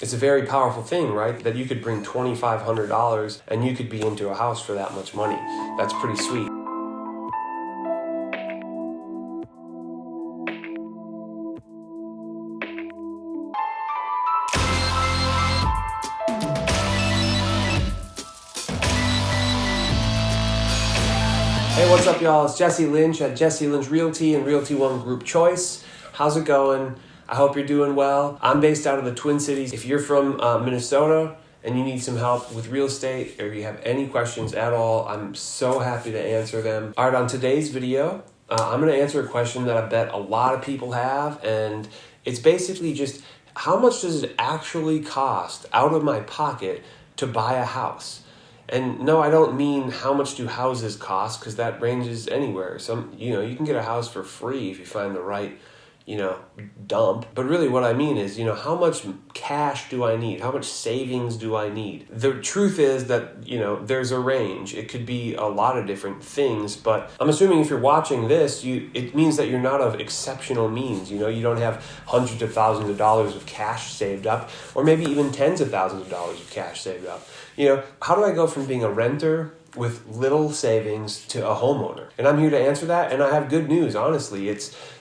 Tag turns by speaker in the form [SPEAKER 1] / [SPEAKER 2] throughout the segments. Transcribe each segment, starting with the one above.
[SPEAKER 1] It's a very powerful thing, right? That you could bring $2,500 and you could be into a house for that much money. That's pretty sweet. Hey, what's up, y'all? It's Jesse Lynch at Jesse Lynch Realty and Realty One Group Choice. How's it going? I hope you're doing well. I'm based out of the Twin Cities. If you're from Minnesota and you need some help with real estate or you have any questions at all, I'm so happy to answer them. All right, on today's video, I'm going to answer a question that I bet a lot of people have, and it's basically just how much does it actually cost out of my pocket to buy a house? And no, I don't mean how much do houses cost, because that ranges anywhere. You can get a house for free if you find the right, dump. But really what I mean is, how much cash do I need? How much savings do I need? The truth is that, there's a range. It could be a lot of different things, but I'm assuming if you're watching this, it means that you're not of exceptional means. You don't have hundreds of thousands of dollars of cash saved up, or maybe even tens of thousands of dollars of cash saved up. How do I go from being a renter with little savings to a homeowner? And I'm here to answer that, and I have good news, honestly.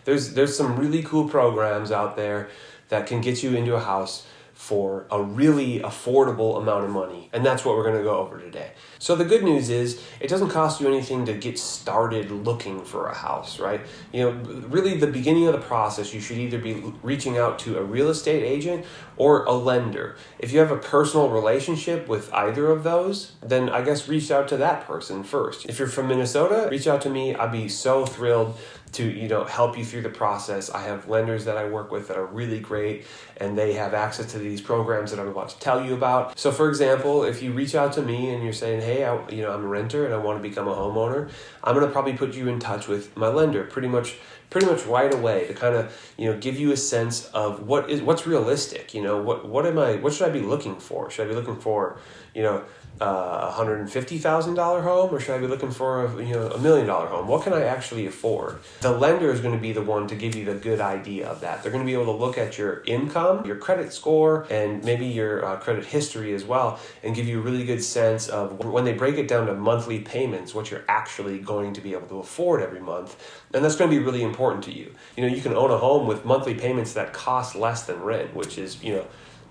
[SPEAKER 1] There's some really cool programs out there that can get you into a house for a really affordable amount of money. And that's what we're going to go over today. So the good news is it doesn't cost you anything to get started looking for a house, right? Really the beginning of the process, you should either be reaching out to a real estate agent or a lender. If you have a personal relationship with either of those, then I guess reach out to that person first. If you're from Minnesota, reach out to me. I'd be so thrilled to help you through the process. I have lenders that I work with that are really great, and they have access to these programs that I'm about to tell you about. So for example, if you reach out to me and you're saying, hey, I'm a renter and I want to become a homeowner, I'm going to probably put you in touch with my lender pretty much right away to kind of give you a sense of what's realistic. What should I be looking for? Should I be looking for $150,000 home, or should I be looking for a $1 million home? What can I actually afford? The lender is going to be the one to give you the good idea of that. They're going to be able to look at your income, your credit score, and maybe your credit history as well, and give you a really good sense of, when they break it down to monthly payments, what you're actually going to be able to afford every month. And that's going to be really important to you. You can own a home with monthly payments that cost less than rent, which is,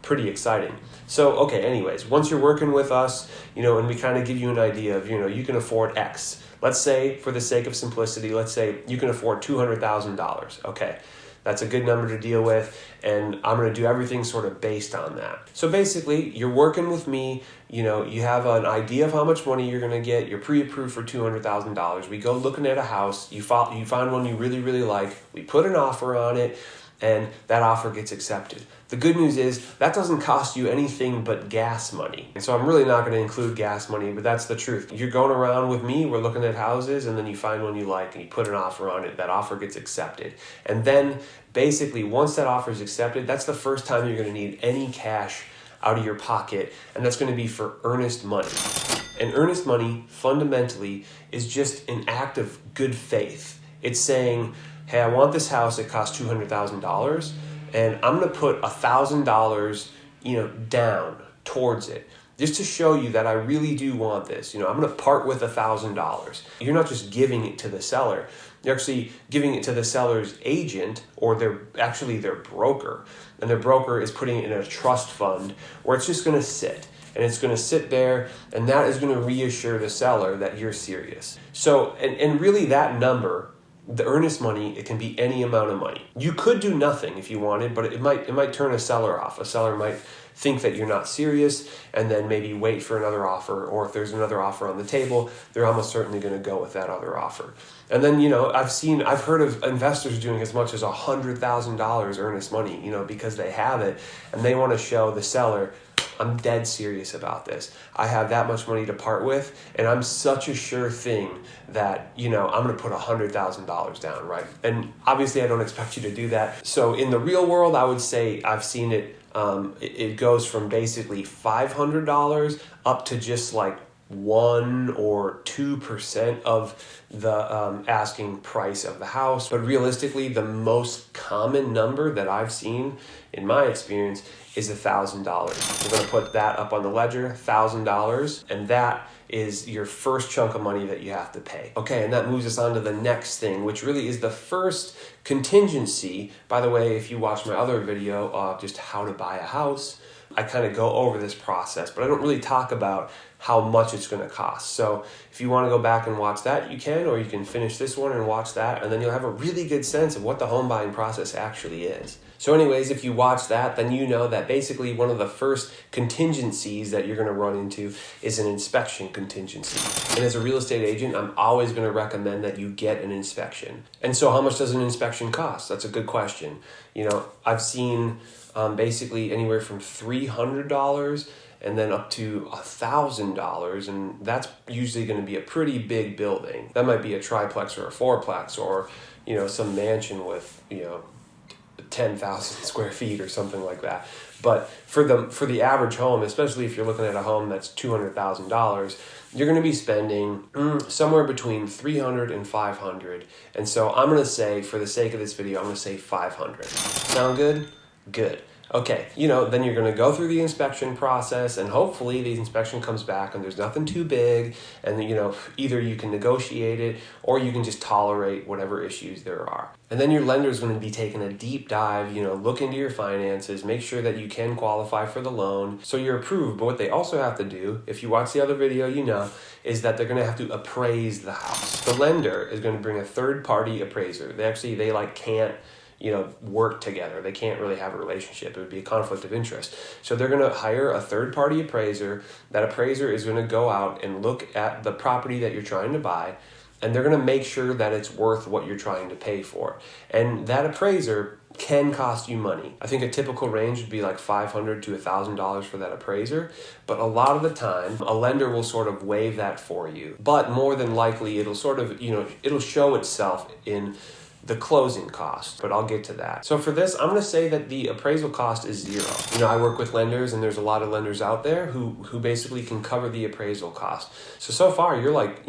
[SPEAKER 1] pretty exciting. So, okay, anyways, once you're working with us, and we kind of give you an idea of, you can afford X. Let's say, for the sake of simplicity, let's say you can afford $200,000. Okay, that's a good number to deal with, and I'm going to do everything sort of based on that. So basically, you're working with me, you have an idea of how much money you're going to get, you're pre-approved for $200,000. We go looking at a house, you find one you really, really like, we put an offer on it, and that offer gets accepted. The good news is that doesn't cost you anything but gas money. And so I'm really not going to include gas money, but that's the truth. You're going around with me, we're looking at houses, and then you find one you like and you put an offer on it, that offer gets accepted. And then basically once that offer is accepted, that's the first time you're going to need any cash out of your pocket, and that's going to be for earnest money. And earnest money fundamentally is just an act of good faith. It's saying, hey, I want this house, it costs $200,000, and I'm going to put $1,000, down towards it, just to show you that I really do want this. I'm going to part with $1,000. You're not just giving it to the seller. You're actually giving it to the seller's agent, or their broker. And their broker is putting it in a trust fund where it's just going to sit. And it's going to sit there, and that is going to reassure the seller that you're serious. So, and really that number, the earnest money, it can be any amount of money. You could do nothing if you wanted, but it might turn a seller off. A seller might think that you're not serious and then maybe wait for another offer, or if there's another offer on the table, they're almost certainly going to go with that other offer. And then, I've heard of investors doing as much as $100,000 earnest money, because they have it and they want to show the seller, I'm dead serious about this. I have that much money to part with, and I'm such a sure thing that, I'm going to put $100,000 down, right? And obviously I don't expect you to do that. So in the real world, I would say I've seen it, it goes from basically $500 up to just like 1 or 2% of the asking price of the house. But realistically, the most common number that I've seen in my experience is $1,000. We're going to put that up on the ledger, $1,000, and that is your first chunk of money that you have to pay. Okay, and that moves us on to the next thing, which really is the first contingency. By the way, if you watch my other video of just how to buy a house, I kind of go over this process, but I don't really talk about how much it's going to cost. So if you want to go back and watch that, you can, or you can finish this one and watch that, and then you'll have a really good sense of what the home buying process actually is. So anyways, if you watch that, then you know that basically one of the first contingencies that you're going to run into is an inspection contingency. And as a real estate agent, I'm always going to recommend that you get an inspection. And so how much does an inspection cost? That's a good question. You know, I've seen basically anywhere from $300 and then up to $1,000, and that's usually going to be a pretty big building. That might be a triplex or a fourplex, or some mansion with 10,000 square feet or something like that. But for the average home, especially if you're looking at a home that's $200,000, you're going to be spending somewhere between $300 and $500. And so I'm going to say, for the sake of this video, I'm going to say $500. Sound good? Good. Okay, then you're going to go through the inspection process, and hopefully the inspection comes back and there's nothing too big, and either you can negotiate it or you can just tolerate whatever issues there are. And then your lender is going to be taking a deep dive, look into your finances, make sure that you can qualify for the loan so you're approved. But what they also have to do, if you watch the other video, is that they're going to have to appraise the house. The lender is going to bring a third-party appraiser. They can't work together. They can't really have a relationship. It would be a conflict of interest. So they're going to hire a third-party appraiser. That appraiser is going to go out and look at the property that you're trying to buy, and they're going to make sure that it's worth what you're trying to pay for. And that appraiser can cost you money. I think a typical range would be like $500 to $1,000 for that appraiser, but a lot of the time a lender will sort of waive that for you. But more than likely it'll sort of, it'll show itself in the closing cost, but I'll get to that. So for this, I'm going to say that the appraisal cost is $0. I work with lenders, and there's a lot of lenders out there who basically can cover the appraisal cost. So far you're like,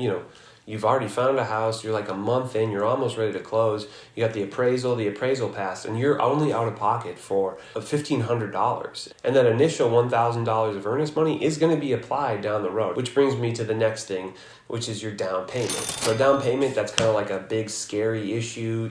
[SPEAKER 1] you've already found a house, you're like a month in, you're almost ready to close, you got the appraisal passed, and you're only out of pocket for $1,500. And that initial $1,000 of earnest money is going to be applied down the road, which brings me to the next thing, which is your down payment. So down payment, that's kind of like a big scary issue.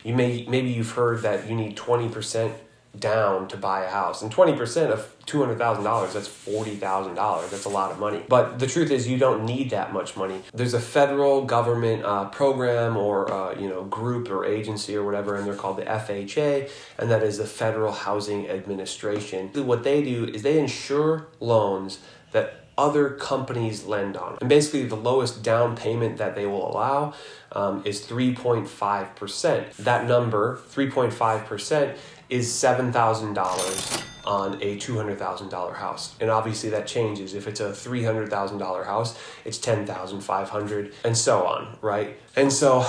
[SPEAKER 1] Maybe you've heard that you need 20% down to buy a house, and 20% of $200,000, that's $40,000. That's a lot of money. But the truth is, you don't need that much money. There's a federal government program or group or agency or whatever, and they're called the FHA, and that is the Federal Housing Administration. What they do is they insure loans that other companies lend on. And basically the lowest down payment that they will allow is 3.5%. That number, 3.5%, is $7,000 on a $200,000 house. And obviously that changes. If it's a $300,000 house, it's $10,500 and so on, right? And so,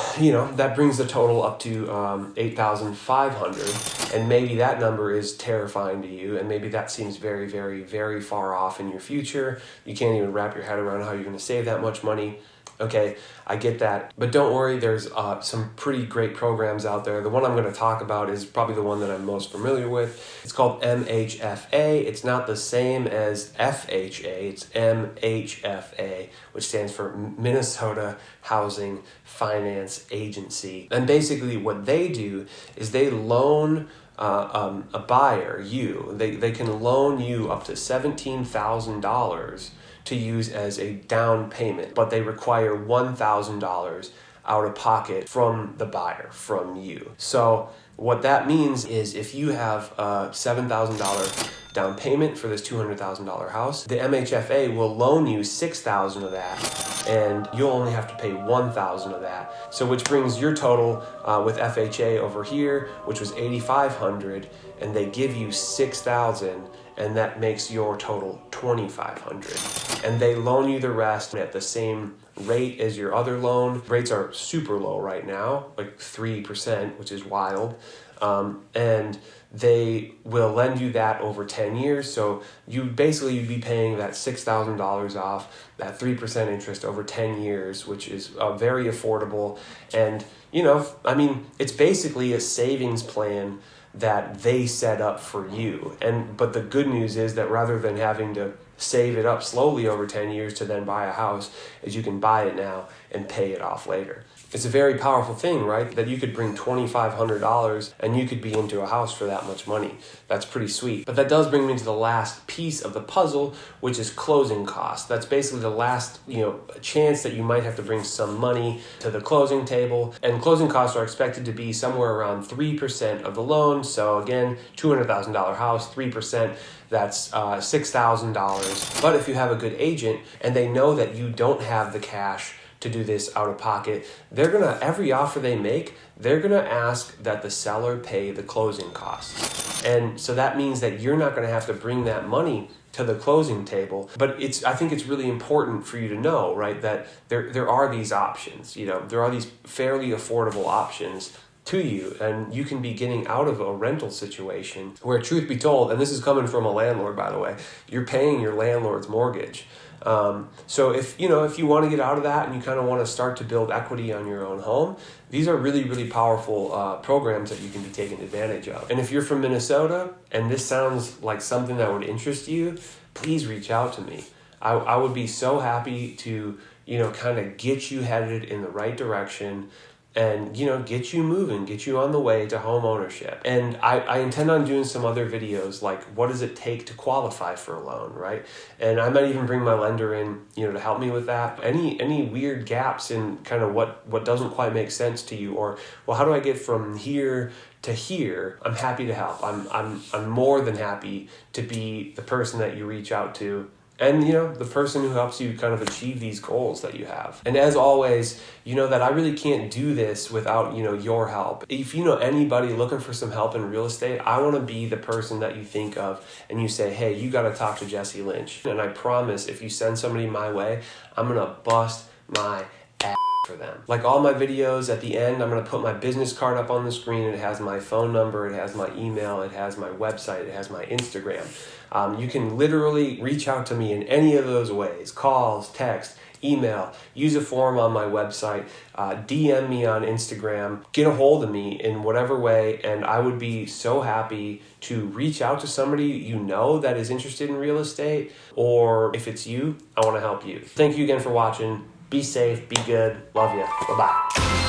[SPEAKER 1] that brings the total up to $8,500. And maybe that number is terrifying to you, and maybe that seems very, very, very far off in your future. You can't even wrap your head around how you're going to save that much money. Okay, I get that. But don't worry, there's some pretty great programs out there. The one I'm going to talk about is probably the one that I'm most familiar with. It's called MHFA. It's not the same as FHA. It's MHFA, which stands for Minnesota Housing Finance Agency. And basically what they do is they loan a buyer, they can loan you up to $17,000 to use as a down payment, but they require $1,000 out of pocket from the buyer, from you. So what that means is if you have a $7,000 down payment for this $200,000 house, the MHFA will loan you $6,000 of that, and you'll only have to pay $1,000 of that. So which brings your total with FHA over here, which was $8,500, and they give you $6,000, and that makes your total $2,500. And they loan you the rest at the same rate as your other loan. Rates are super low right now, like 3%, which is wild. And they will lend you that over 10 years. So you'd be paying that $6,000 off, that 3% interest over 10 years, which is very affordable. And, it's basically a savings plan that they set up for you. But the good news is that rather than having to save it up slowly over 10 years to then buy a house, is you can buy it now and pay it off later. It's a very powerful thing, right? That you could bring $2,500 and you could be into a house for that much money. That's pretty sweet. But that does bring me to the last piece of the puzzle, which is closing costs. That's basically the last, chance that you might have to bring some money to the closing table. And closing costs are expected to be somewhere around 3% of the loan. So again, $200,000 house, 3%. That's $6,000. But if you have a good agent and they know that you don't have the cash to do this out of pocket, every offer they make, they're gonna ask that the seller pay the closing costs. And so that means that you're not gonna have to bring that money to the closing table. But I think it's really important for you to know, right, that there are these options. There are these fairly affordable options to you, and you can be getting out of a rental situation where, truth be told, and this is coming from a landlord, by the way, you're paying your landlord's mortgage. So if you want to get out of that and you kind of want to start to build equity on your own home, these are really, really powerful programs that you can be taking advantage of. And if you're from Minnesota and this sounds like something that would interest you, please reach out to me. I would be so happy to, kind of get you headed in the right direction and, get you moving, get you on the way to home ownership. And I intend on doing some other videos, like what does it take to qualify for a loan, right? And I might even bring my lender in, to help me with that. Any weird gaps in kind of what doesn't quite make sense to you, or, well, how do I get from here to here? I'm happy to help. I'm more than happy to be the person that you reach out to. And, the person who helps you kind of achieve these goals that you have. And as always, that I really can't do this without, your help. If you know anybody looking for some help in real estate, I want to be the person that you think of and you say, hey, you got to talk to Jesse Lynch. And I promise if you send somebody my way, I'm going to bust my ass for them. Like all my videos, at the end, I'm going to put my business card up on the screen. It has my phone number, it has my email, it has my website, it has my Instagram. You can literally reach out to me in any of those ways: calls, text, email, use a form on my website, DM me on Instagram, get a hold of me in whatever way, and I would be so happy to reach out to somebody that is interested in real estate, or if it's you, I want to help you. Thank you again for watching. Be safe, be good, love you, bye-bye.